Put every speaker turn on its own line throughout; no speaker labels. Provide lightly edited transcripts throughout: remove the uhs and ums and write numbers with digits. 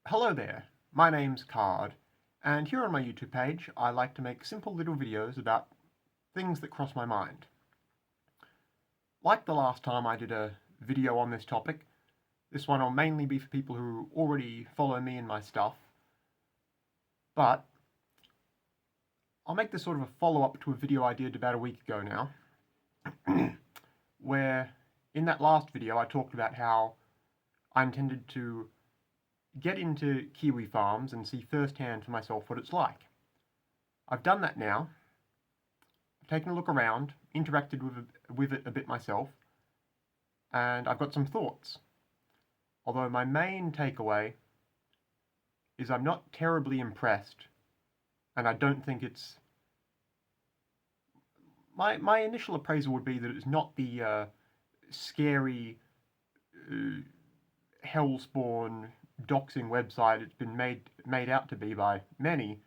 Hello there, my name's Card, and here on my YouTube page I like to make simple little videos about things that cross my mind. Like the last time I did a video on this topic, this one will mainly be for people who already follow me and my stuff, but I'll make this sort of a follow-up to a video I did about a week ago now, where in that last video I talked about how I intended to get into KiwiFarms and see firsthand for myself what it's like. I've done that now. I've taken a look around, interacted with it a bit myself, and I've got some thoughts. Although my main takeaway is I'm not terribly impressed, and I don't think it's... My initial appraisal would be that it's not the scary hellspawn doxing website it's been made out to be by many,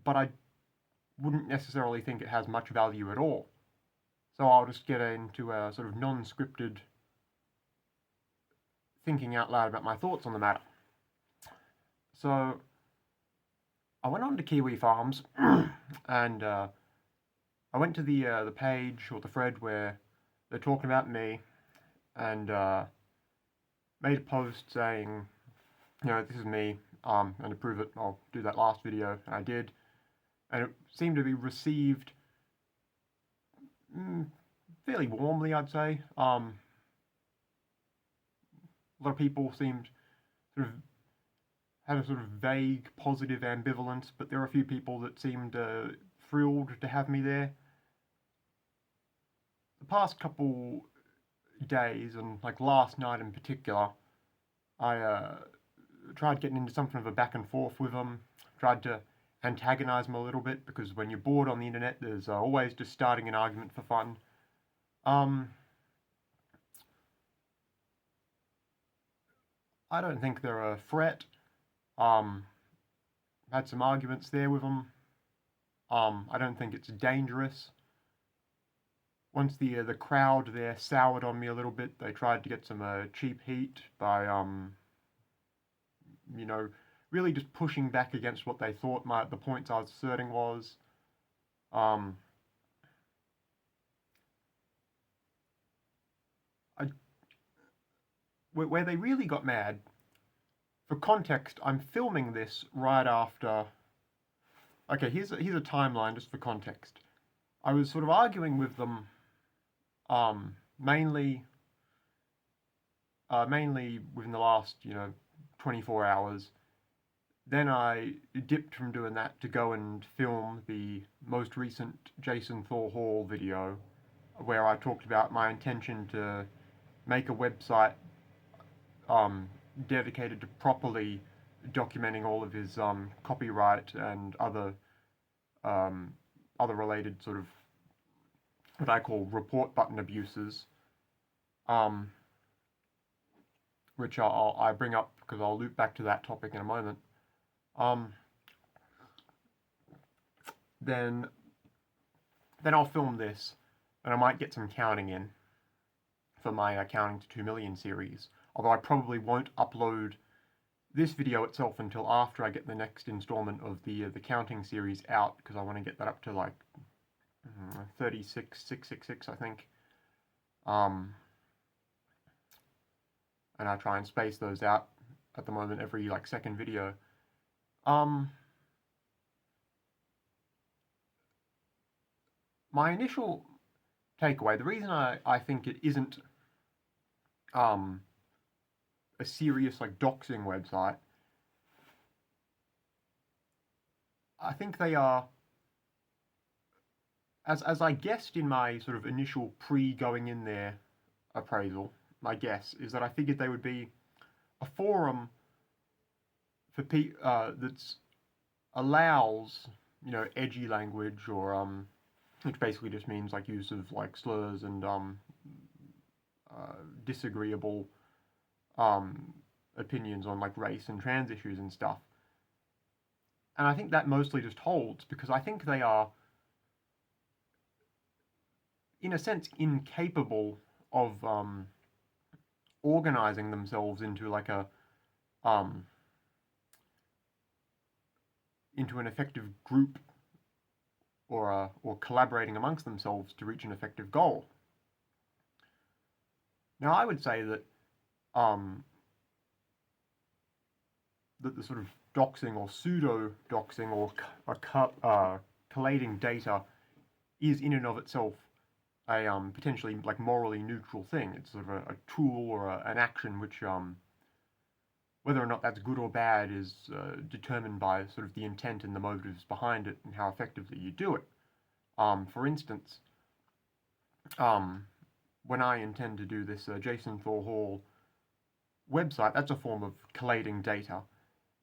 but I wouldn't necessarily think it has much value at all. So I'll just get into a sort of non-scripted thinking out loud about my thoughts on the matter. So I went on to KiwiFarms and I went to the page or the thread where they're talking about me, and made a post saying, this is me, and to prove it, I'll do that last video, and I did, and it seemed to be received fairly warmly, I'd say. A lot of people seemed sort of had a sort of vague positive ambivalence, but there were a few people that seemed thrilled to have me there. The past couple days, and like last night in particular, I tried getting into something of a back and forth with them, tried to antagonize them a little bit, because when you're bored on the internet, there's always just starting an argument for fun. I don't think they're a threat. Had some arguments there with them. I don't think it's dangerous. Once the crowd there soured on me a little bit, they tried to get some cheap heat by really just pushing back against what they thought the points I was asserting was. Where they really got mad, for context, I'm filming this right after... Okay, here's a timeline just for context. I was sort of arguing with them mainly within the last 24 hours. Then I dipped from doing that to go and film the most recent Jason Thor Hall video, where I talked about my intention to make a website dedicated to properly documenting all of his copyright and other related sort of what I call report button abuses, which I bring up because I'll loop back to that topic in a moment. Then I'll film this, and I might get some counting in for my Counting to 2 Million series, although I probably won't upload this video itself until after I get the next installment of the counting series out, because I want to get that up to like 36,666, I think. And I try and space those out at the moment every like second video. My initial takeaway, the reason I think it isn't a serious like doxing website, I think they are, as I guessed in my sort of initial pre-going in there appraisal, my guess is that I figured they would be a forum for that allows edgy language, or which basically just means like use of like slurs and disagreeable opinions on like race and trans issues and stuff. And I think that mostly just holds because I think they are, in a sense, incapable of organizing themselves into like a into an effective group or collaborating amongst themselves to reach an effective goal. Now, I would say that that the sort of doxing or pseudo-doxing or collating data is in and of itself a potentially like morally neutral thing. It's sort of a tool or an action which whether or not that's good or bad is determined by sort of the intent and the motives behind it and how effectively you do it. For instance, when I intend to do this Jason Thor Hall website, that's a form of collating data.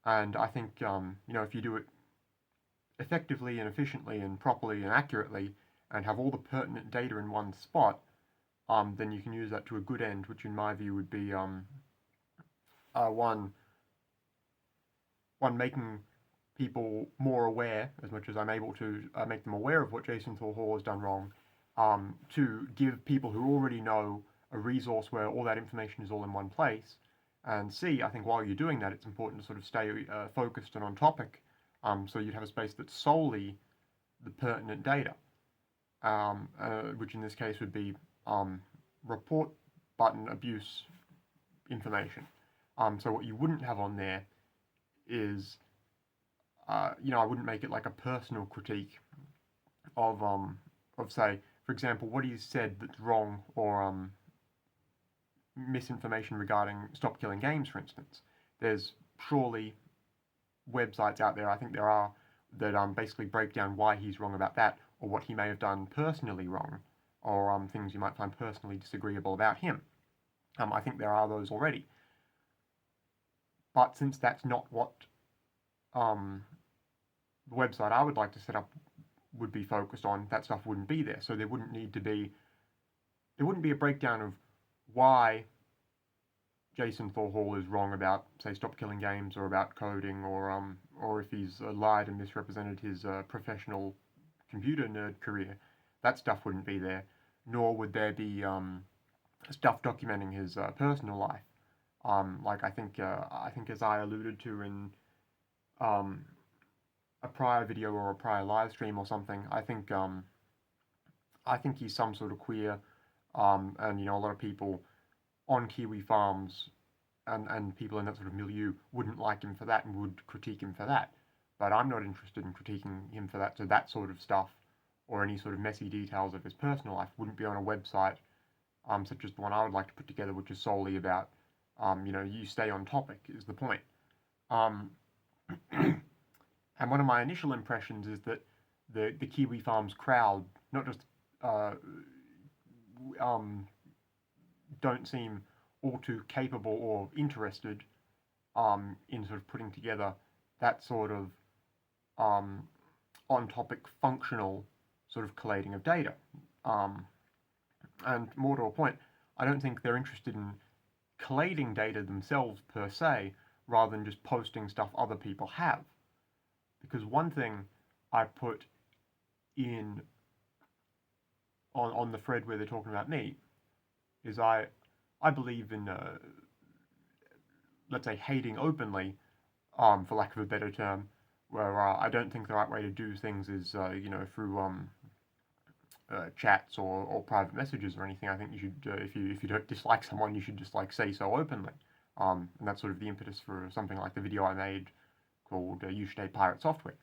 And I think, if you do it effectively and efficiently and properly and accurately and have all the pertinent data in one spot, then you can use that to a good end, which in my view would be one making people more aware, as much as I'm able to make them aware of what Jason Thor Hall has done wrong, to give people who already know a resource where all that information is all in one place. And I think while you're doing that, it's important to sort of stay focused and on topic. So you'd have a space that's solely the pertinent data, which in this case would be report button abuse information. So what you wouldn't have on there is, I wouldn't make it like a personal critique of say, for example, what he said that's wrong or misinformation regarding Stop Killing Games, for instance. There's surely websites out there, I think there are, that basically break down why he's wrong about that, or what he may have done personally wrong, or things you might find personally disagreeable about him. I think there are those already. But since that's not what the website I would like to set up would be focused on, that stuff wouldn't be there. So there wouldn't be a breakdown of why Jason Thor Hall is wrong about, say, Stop Killing Games or about coding, or if he's lied and misrepresented his professional computer nerd career. That stuff wouldn't be there, nor would there be stuff documenting his personal life. Like I think as I alluded to in a prior video or a prior live stream or something, I think he's some sort of queer, and a lot of people on KiwiFarms and people in that sort of milieu wouldn't like him for that and would critique him for that. But I'm not interested in critiquing him for that, so that sort of stuff or any sort of messy details of his personal life wouldn't be on a website such as the one I would like to put together, which is solely about, you stay on topic is the point. And one of my initial impressions is that the KiwiFarms crowd not just don't seem all too capable or interested in sort of putting together that sort of on-topic functional sort of collating of data. And more to a point, I don't think they're interested in collating data themselves per se, rather than just posting stuff other people have. Because one thing I put in on the thread where they're talking about me is I believe in, let's say, hating openly, for lack of a better term, where I don't think the right way to do things is, through chats or private messages or anything. I think you should, if you don't dislike someone, you should just say so openly. And that's sort of the impetus for something like the video I made called You Should Hate Pirate Software.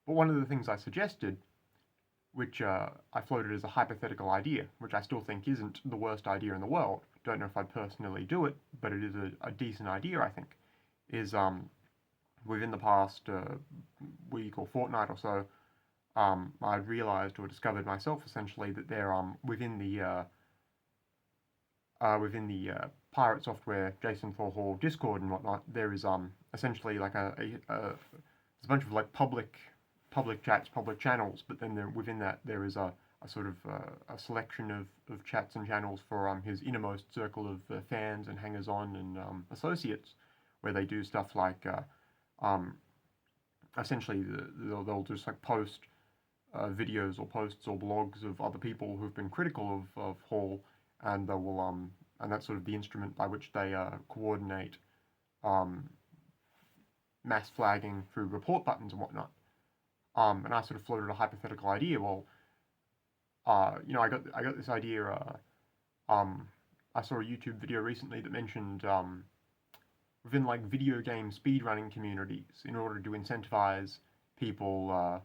But one of the things I suggested, which I floated as a hypothetical idea, which I still think isn't the worst idea in the world, don't know if I'd personally do it, but it is a decent idea, I think, is within the past week or fortnight or so, I'd realized or discovered myself essentially that there within the Pirate Software Jason Thor Hall Discord and whatnot, there is essentially like there's a bunch of like public chats, public channels, but then within that there is a sort of a selection of chats and channels for his innermost circle of fans and hangers-on and associates, where they do stuff like essentially they'll just like post videos or posts or blogs of other people who've been critical of Hall, and they will and that's sort of the instrument by which they coordinate mass flagging through report buttons and whatnot. And I sort of floated a hypothetical idea. Well, I got this idea. I saw a YouTube video recently that mentioned within like video game speedrunning communities, in order to incentivize people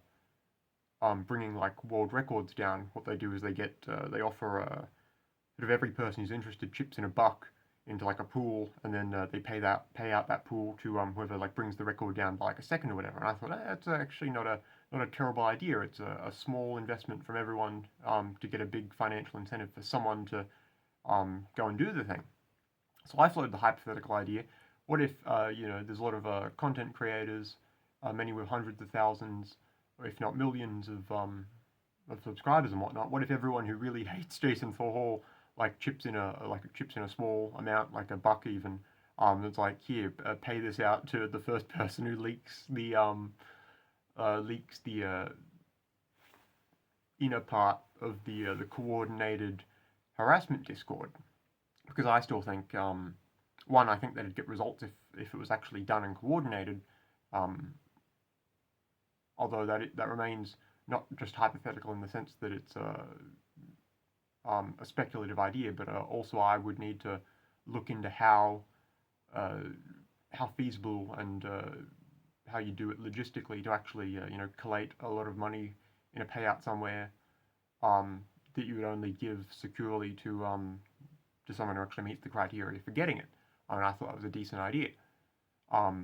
bringing like world records down, what they do is they offer sort of every person who's interested chips in a buck into like a pool, and then they pay out that pool to whoever like brings the record down by like a second or whatever. And I thought that's actually not a terrible idea. It's a small investment from everyone to get a big financial incentive for someone to go and do the thing. So I floated the hypothetical idea: what if there's a lot of content creators, many with hundreds of thousands, or if not millions of subscribers and whatnot. What if everyone who really hates Jason Thorhall like chips in a small amount, like a buck even? It's like, here, pay this out to the first person who leaks the inner part of the coordinated harassment Discord, because I still think one, I think that it'd get results if it was actually done and coordinated, although that remains not just hypothetical in the sense that it's a speculative idea, but also I would need to look into how feasible and how you do it logistically to actually collate a lot of money in a payout somewhere that you would only give securely to someone who actually meets the criteria for getting it. I mean, I thought it was a decent idea. But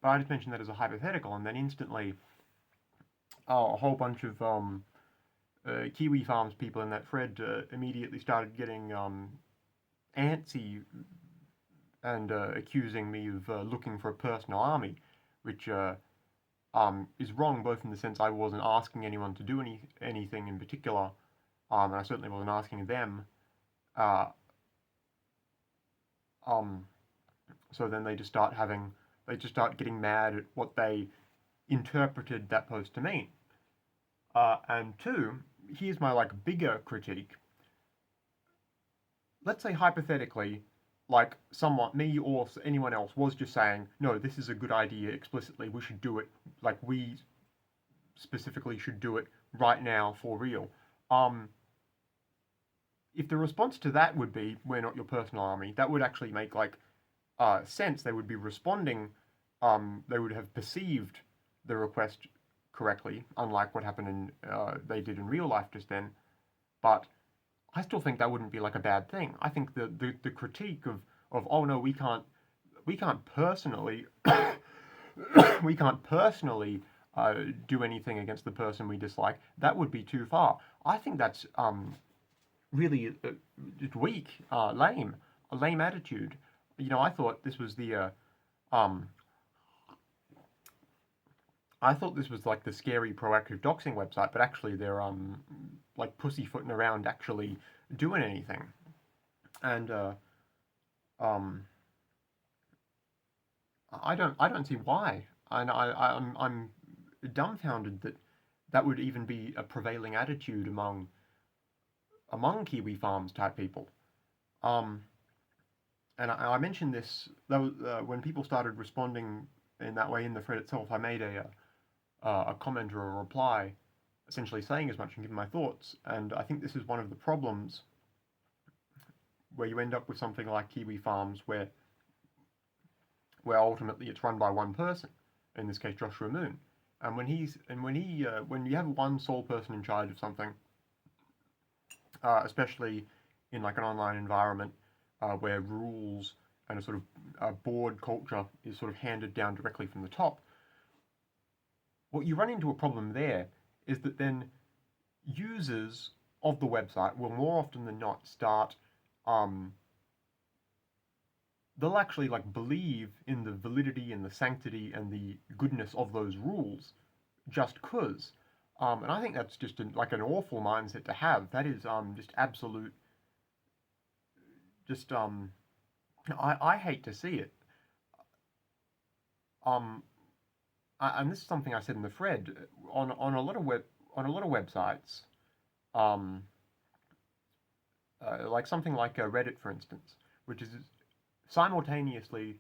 I just mentioned that as a hypothetical, and then instantly a whole bunch of KiwiFarms people in that thread immediately started getting antsy and accusing me of looking for a personal army, which is wrong, both in the sense I wasn't asking anyone to do anything in particular, and I certainly wasn't asking them. So then they just start getting mad at what they interpreted that post to mean. And two, here's my like bigger critique. Let's say hypothetically, like me or anyone else was just saying, no, this is a good idea explicitly, we should do it, like we specifically should do it right now for real. If the response to that would be, we're not your personal army, that would actually make like sense. They would be responding, they would have perceived the request correctly, unlike what happened they did in real life just then. But I still think that wouldn't be like a bad thing. I think the critique of oh no, we can't personally do anything against the person we dislike, that would be too far. I think that's really weak, a lame attitude. I thought this was like the scary proactive doxing website, but actually they're like pussyfooting around actually doing anything. And I don't see why. And I'm dumbfounded that would even be a prevailing attitude among KiwiFarms type people. And I mentioned this when people started responding in that way in the thread itself. I made a comment or a reply, essentially saying as much and giving my thoughts. And I think this is one of the problems where you end up with something like KiwiFarms, where ultimately it's run by one person, in this case Joshua Moon. And when you have one sole person in charge of something, especially in like an online environment where rules and a sort of board culture is sort of handed down directly from the top, what you run into a problem there is that then users of the website will more often than not start they'll actually like believe in the validity and the sanctity and the goodness of those rules just cause. And I think that's just like an awful mindset to have. That is just absolute. Just I hate to see it. And this is something I said in the thread on a lot of websites. Like something like Reddit, for instance, which is simultaneously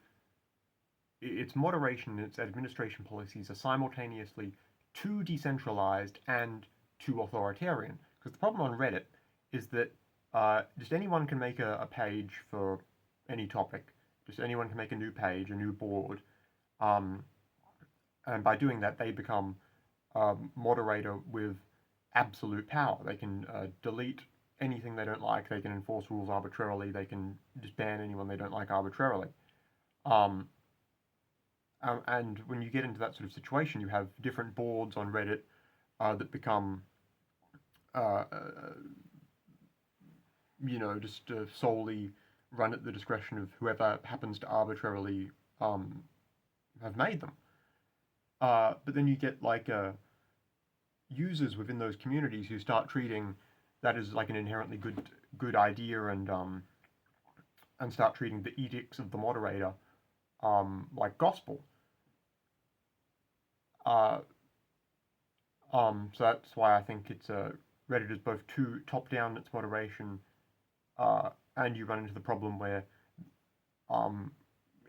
its moderation and its administration policies are simultaneously too decentralized and too authoritarian. Because the problem on Reddit is that just anyone can make a page for any topic. Just anyone can make a new page, a new board, um, and by doing that, they become a moderator with absolute power. They can delete anything they don't like. They can enforce rules arbitrarily. They can just ban anyone they don't like arbitrarily. Um, and when you get into that sort of situation, you have different boards on Reddit that become, uh, just solely run at the discretion of whoever happens to arbitrarily have made them. But then you get like users within those communities who start treating that as like an inherently good idea and start treating the edicts of the moderator like gospel. So that's why I think it's Reddit is both too top down in its moderation, and you run into the problem where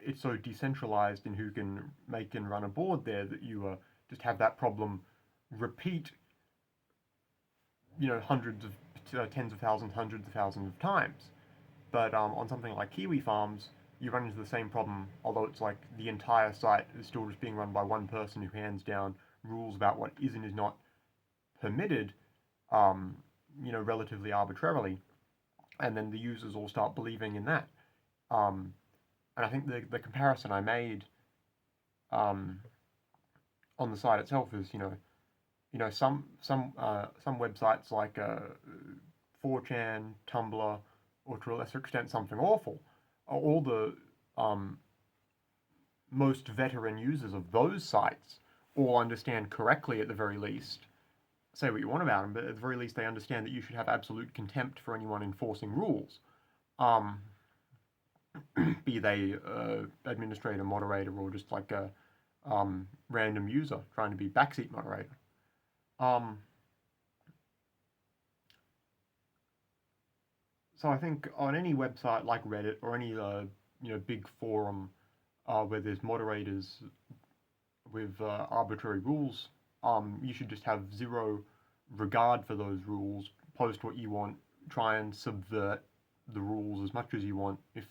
it's so decentralized in who can make and run a board there that you just have that problem repeat, hundreds of tens of thousands, hundreds of thousands of times. But on something like KiwiFarms, you run into the same problem, although it's like the entire site is still just being run by one person who hands down rules about what is and is not permitted, relatively arbitrarily, and then the users all start believing in that. And I think the comparison I made on the site itself is, some websites like 4chan, Tumblr, or to a lesser extent something awful, are all the most veteran users of those sites all understand correctly at the very least. Say what you want about them, but at the very least they understand that you should have absolute contempt for anyone enforcing rules. Be they administrator, moderator, or just like a random user trying to be backseat moderator. So I think on any website like Reddit or any big forum where there's moderators with arbitrary rules, you should just have zero regard for those rules. Post what you want. Try and subvert the rules as much as you want. If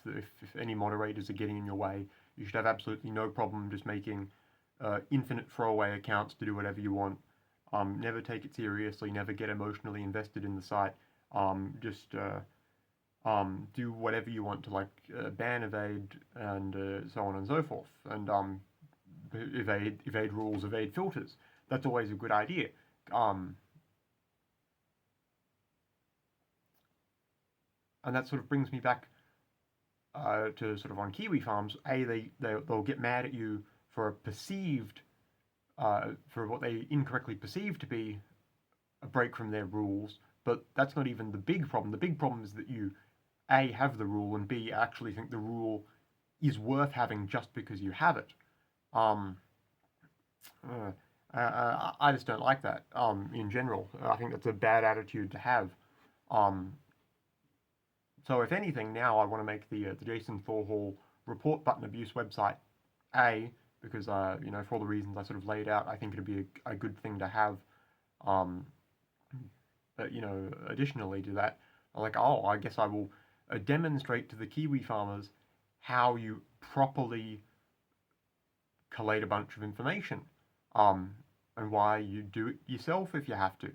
any moderators are getting in your way, you should have absolutely no problem just making infinite throwaway accounts to do whatever you want. Never take it seriously. Never get emotionally invested in the site. Just do whatever you want to, like ban, evade, and so on and so forth. And evade rules, evade filters. That's always a good idea. And that sort of brings me back to sort of on KiwiFarms. They'll get mad at you for a perceived, for what they incorrectly perceive to be a break from their rules, but that's not even the big problem. The big problem is that you, A, have the rule, and B, actually think the rule is worth having just because you have it. I just don't like that in general. I think that's a bad attitude to have. So if anything, now I want to make the Jason Thorhall report button abuse website A, because for all the reasons I sort of laid out, I think it'd be a good thing to have. But additionally to that, I guess I will demonstrate to the Kiwi farmers how you properly collate a bunch of information, and why you do it yourself if you have to.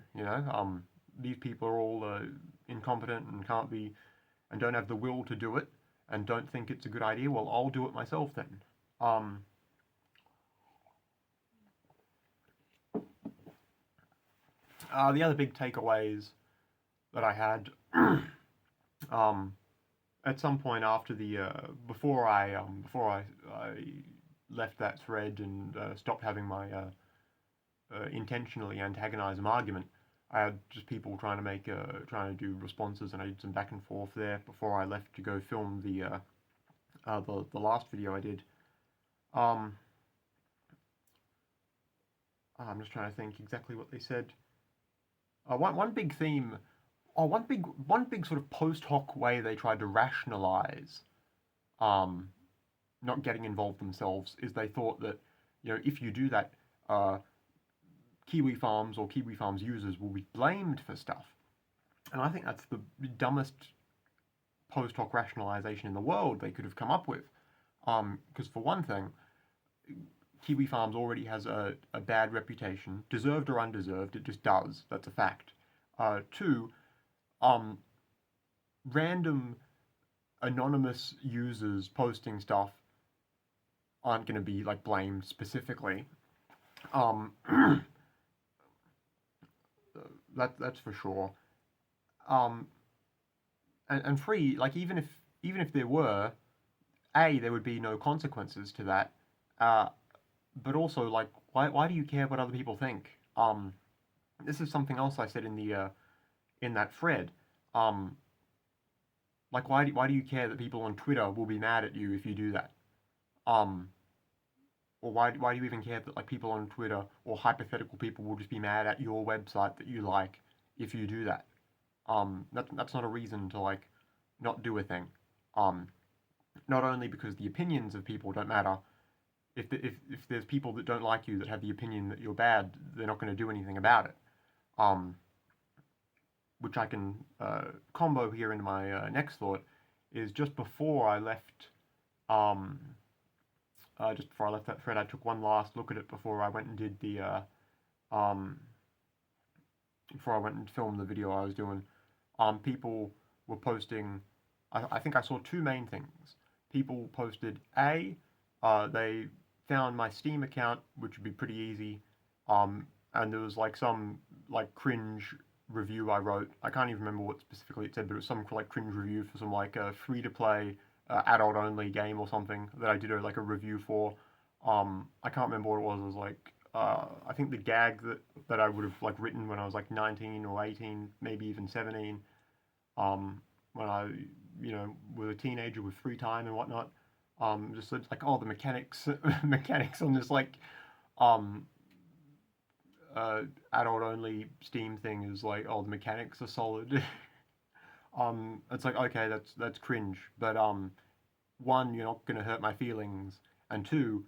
These people are all incompetent and can't be, and don't have the will to do it, and don't think it's a good idea. Well, I'll do it myself then. The other big takeaways that I had at some point after before I left that thread and stopped having my intentionally antagonizing argument, I had just people trying to do responses, and I did some back and forth there before I left to go film the last video I did. I'm just trying to think exactly what they said. One big theme, one big sort of post hoc way they tried to rationalize not getting involved themselves is they thought that, if you do that, KiwiFarms or KiwiFarms users will be blamed for stuff. And I think that's the dumbest post hoc rationalization in the world they could have come up with. Because for one thing, KiwiFarms already has a bad reputation, deserved or undeserved, it just does. That's a fact. Two, random anonymous users posting stuff aren't going to be like blamed specifically. That's for sure. And three, like even if there were, there would be no consequences to that. But also, like, why do you care what other people think? This is something else I said in that thread. Like, why do you care that people on Twitter will be mad at you if you do that? Or why do you even care that like people on Twitter or hypothetical people will just be mad at your website that you like if you do that? That's not a reason to like not do a thing. Not only because the opinions of people don't matter. If there's people that don't like you that have the opinion that you're bad, they're not going to do anything about it. Which I can combo here into my next thought is just before I left. Just before I left that thread, I took one last look at it before I went and did the before I went and filmed the video I was doing. People were posting. I think I saw two main things. People posted they found my Steam account, which would be pretty easy. And there was like some like cringe review I wrote. I can't even remember what specifically it said, but it was some like cringe review for some like free-to-play adult-only game or something that I did like a review for. I can't remember what it was. It was like I think the gag that I would have like written when I was like 19 or 18, maybe even 17, when I was a teenager with free time and whatnot. Just like the mechanics on this like adult-only Steam thing is like, the mechanics are solid. It's like, okay, that's cringe, but one, you're not gonna hurt my feelings, and two,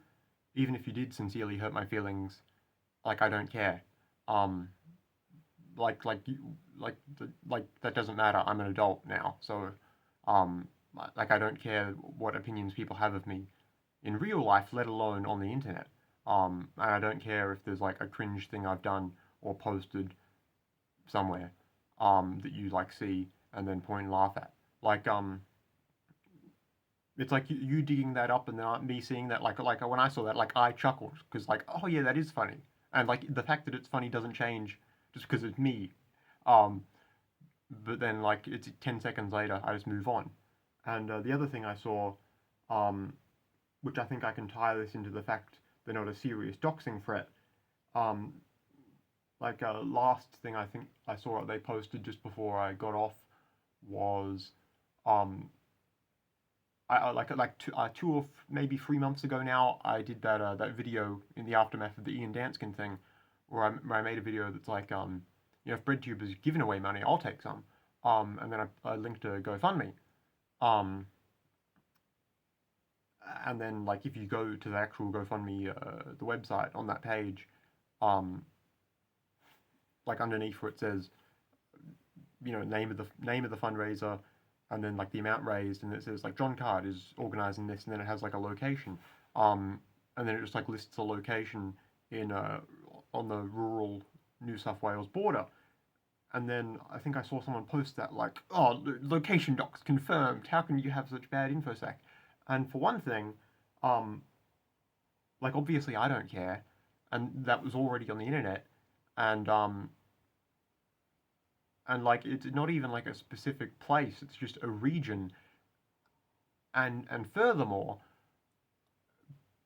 even if you did sincerely hurt my feelings, like I don't care. Like that doesn't matter. I'm an adult now, so like I don't care what opinions people have of me in real life, let alone on the internet. And I don't care if there's like a cringe thing I've done or posted somewhere that you like see and then point and laugh at. Like it's like you digging that up and then me seeing that like when I saw that, like I chuckled because like, oh yeah, that is funny. And like the fact that it's funny doesn't change just because it's me. But then like it's 10 seconds later I just move on. And the other thing I saw, which I think I can tie this into the fact they're not a serious doxing threat. Last thing I think I saw they posted just before I got off was two or maybe 3 months ago now, I did that video in the aftermath of the Ian Danskin thing, where I made a video that's like, if BreadTube is giving away money, I'll take some. And then I linked to GoFundMe. And then like if you go to the actual GoFundMe, the website on that page, like underneath where it says, name of the fundraiser, and then like the amount raised, and it says like John Card is organizing this, and then it has like a location, and then it just like lists a location in on the rural New South Wales border. And then I think I saw someone post that like, oh, location docs confirmed. How can you have such bad infosec? And for one thing, like obviously I don't care, and that was already on the internet, and like it's not even like a specific place; it's just a region. And furthermore,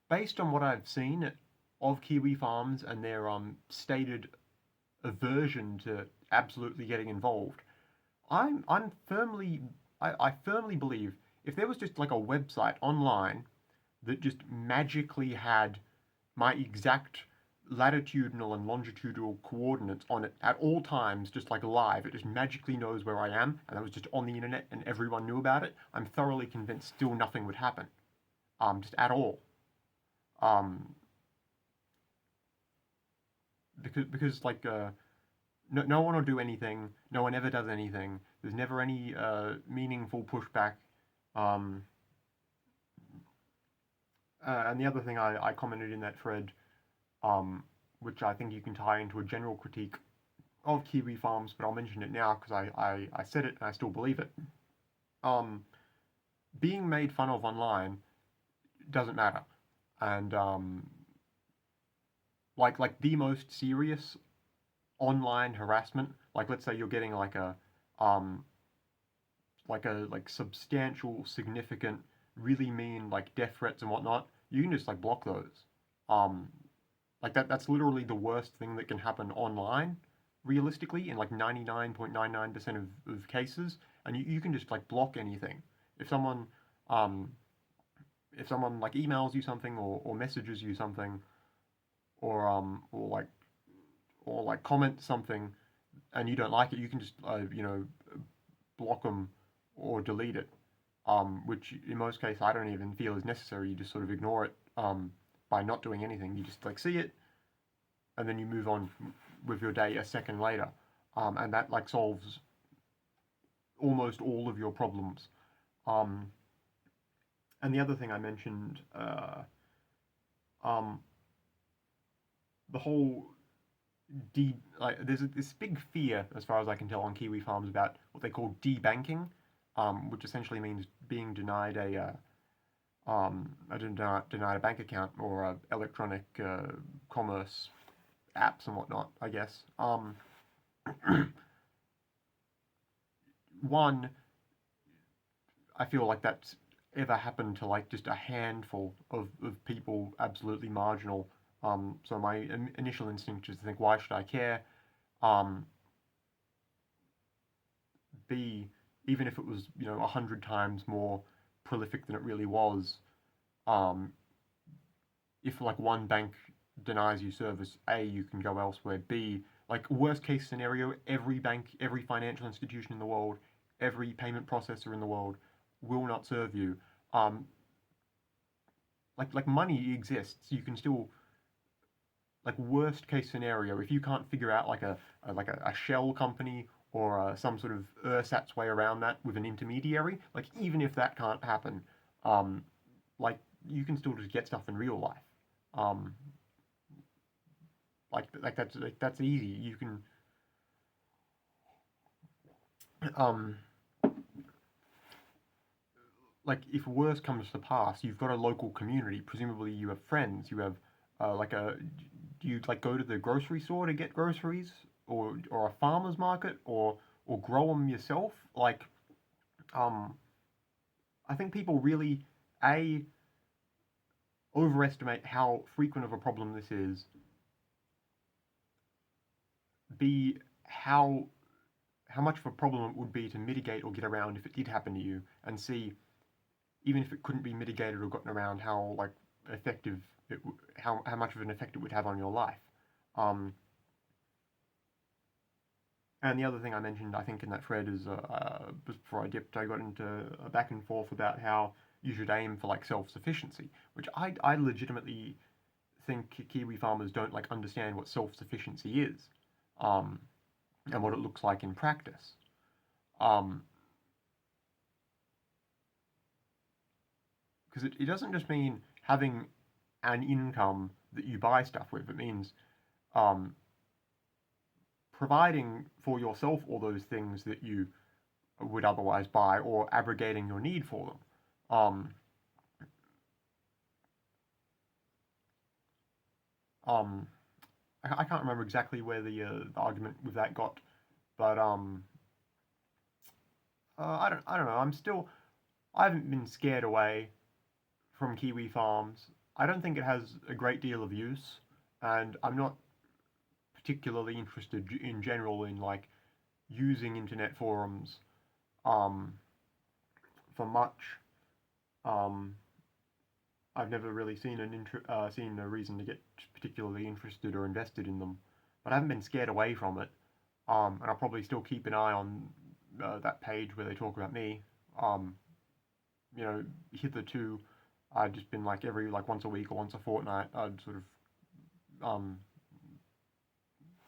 based on what I've seen of KiwiFarms and their stated aversion to absolutely getting involved, I firmly believe if there was just like a website online that just magically had my exact latitudinal and longitudinal coordinates on it at all times, just like live, it just magically knows where I am, and that was just on the internet and everyone knew about it, I'm thoroughly convinced still nothing would happen. just at all. Um, because like no one will do anything. No one ever does anything. There's never any meaningful pushback. Um, and the other thing I commented in that thread, um, which I think you can tie into a general critique of KiwiFarms, but I'll mention it now because I said it and I still believe it. Being made fun of online doesn't matter, and like the most serious online harassment, like let's say you're getting um like substantial, significant, really mean like death threats and whatnot, you can just like block those. Um, like that's literally the worst thing that can happen online, realistically, in like 99.99% of cases, and you can just like block anything. If someone um if someone like emails you something or messages you something or like comment something and you don't like it, you can just block them or delete it. Which in most cases I don't even feel is necessary. You just sort of ignore it by not doing anything. You just like see it and then you move on with your day a second later, and that like solves almost all of your problems. Um, and the other thing I mentioned, um, the whole there's this big fear, as far as I can tell, on KiwiFarms about what they call debanking, which essentially means being denied denied a bank account or electronic commerce apps and whatnot, I guess. One, I feel like that's ever happened to like just a handful of people, absolutely marginal. So my initial instinct is to think, why should I care? Um, B, even if it was 100 times more prolific than it really was, um, if like one bank denies you service, A, you can go elsewhere. B, like worst case scenario, every bank, every financial institution in the world, every payment processor in the world will not serve you. Um, like money exists. You can still like worst case scenario, if you can't figure out a shell company or some sort of ersatz way around that with an intermediary, like even if that can't happen, um, like you can still just get stuff in real life. Um, that's easy. You can um, like if worse comes to pass, you've got a local community. Presumably, you have friends. You have like a. Do you like go to the grocery store to get groceries, or a farmer's market, or grow them yourself? Like, um, I think people really a overestimate how frequent of a problem this is. B, how much of a problem it would be to mitigate or get around if it did happen to you, and C, even if it couldn't be mitigated or gotten around, how like effective how much of an effect it would have on your life. Um, and the other thing I mentioned, I think, in that thread is just before I dipped, I got into a back and forth about how you should aim for like self-sufficiency, which I legitimately think Kiwi farmers don't like understand what self-sufficiency is, um, and what it looks like in practice. Um, because it doesn't just mean having an income that you buy stuff with. It means um, providing for yourself all those things that you would otherwise buy, or abrogating your need for them. Um, um, I can't remember exactly where the argument with that got, but I don't know. I haven't been scared away from Kiwi Farms. I don't think it has a great deal of use, and I'm not particularly interested in general in like using internet forums um, for much. Um, I've never really seen a reason to get particularly interested or invested in them, but I haven't been scared away from it. And I'll probably still keep an eye on that page where they talk about me. Um, Hitherto, I'd just been like every once a week or once a fortnight, I'd sort of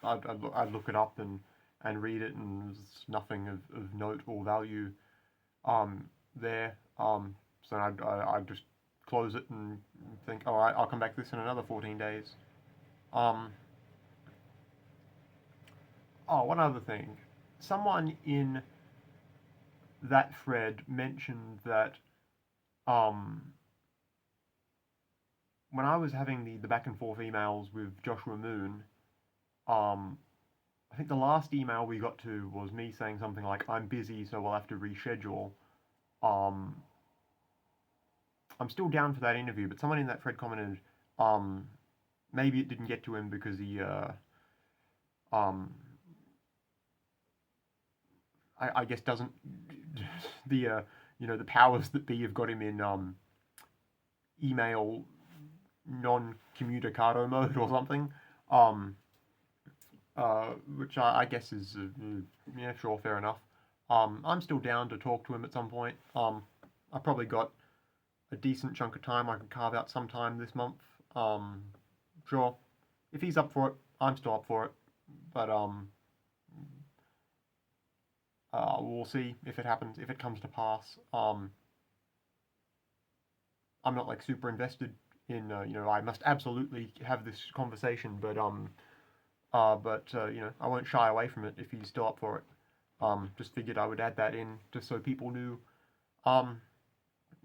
I'd look it up and read it, and there's nothing of note or value there. So I'd just close it and think, all right, I'll come back to this in another 14 days. Oh, one other thing. Someone in that thread mentioned that when I was having the back and forth emails with Joshua Moon, I think the last email we got to was me saying something like, I'm busy, so we'll have to reschedule. I'm still down for that interview, but someone in that thread commented, maybe it didn't get to him because he, I guess doesn't, the, the powers that be have got him in, email non-comunicado mode or something, which I guess is, yeah, sure, fair enough. I'm still down to talk to him at some point. I've probably got a decent chunk of time I can carve out sometime this month. Sure, if he's up for it, I'm still up for it, but we'll see if it happens, if it comes to pass. I'm not like super invested in, I must absolutely have this conversation, but I won't shy away from it if he's still up for it. Just figured I would add that in just so people knew.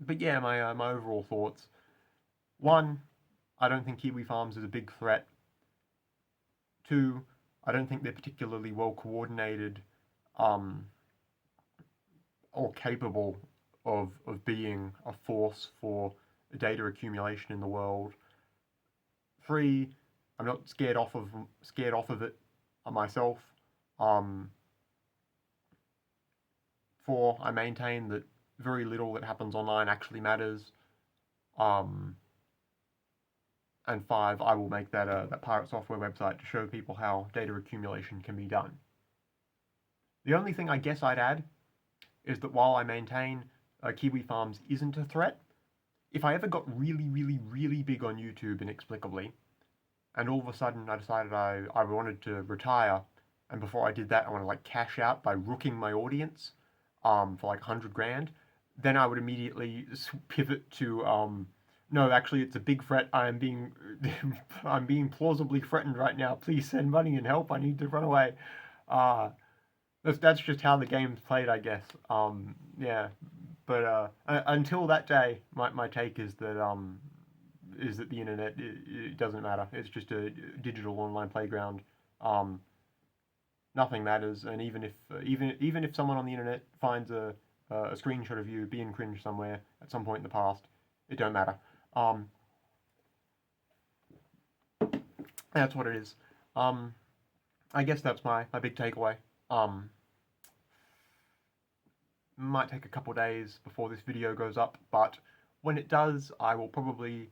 But yeah, my overall thoughts. One, I don't think KiwiFarms is a big threat. Two, I don't think they're particularly well coordinated or capable of being a force for data accumulation in the world. Three, I'm not scared off of it myself. Four, I maintain that very little that happens online actually matters. And five, I will make that pirate software website to show people how data accumulation can be done. The only thing I guess I'd add is that while I maintain KiwiFarms isn't a threat, if I ever got really, really, really big on YouTube inexplicably, and all of a sudden I decided I wanted to retire, and before I did that I want to like cash out by rooking my audience for like 100 grand, then I would immediately pivot to no, actually it's a big threat. I'm being plausibly threatened right now. Please send money and help. I need to run away. That's just how the game's played, I guess. Yeah, but until that day, my take is that the internet it doesn't matter. It's just a digital online playground. Nothing matters, and even if someone on the internet finds a screenshot of you being cringe somewhere at some point in the past, it don't matter. That's what it is. I guess that's my big takeaway. Might take a couple days before this video goes up, but when it does, I will probably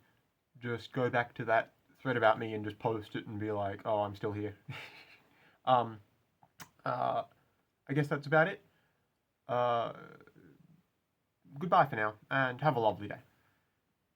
just go back to that thread about me and just post it and be like, oh, I'm still here. I guess that's about it. Goodbye for now, and have a lovely day.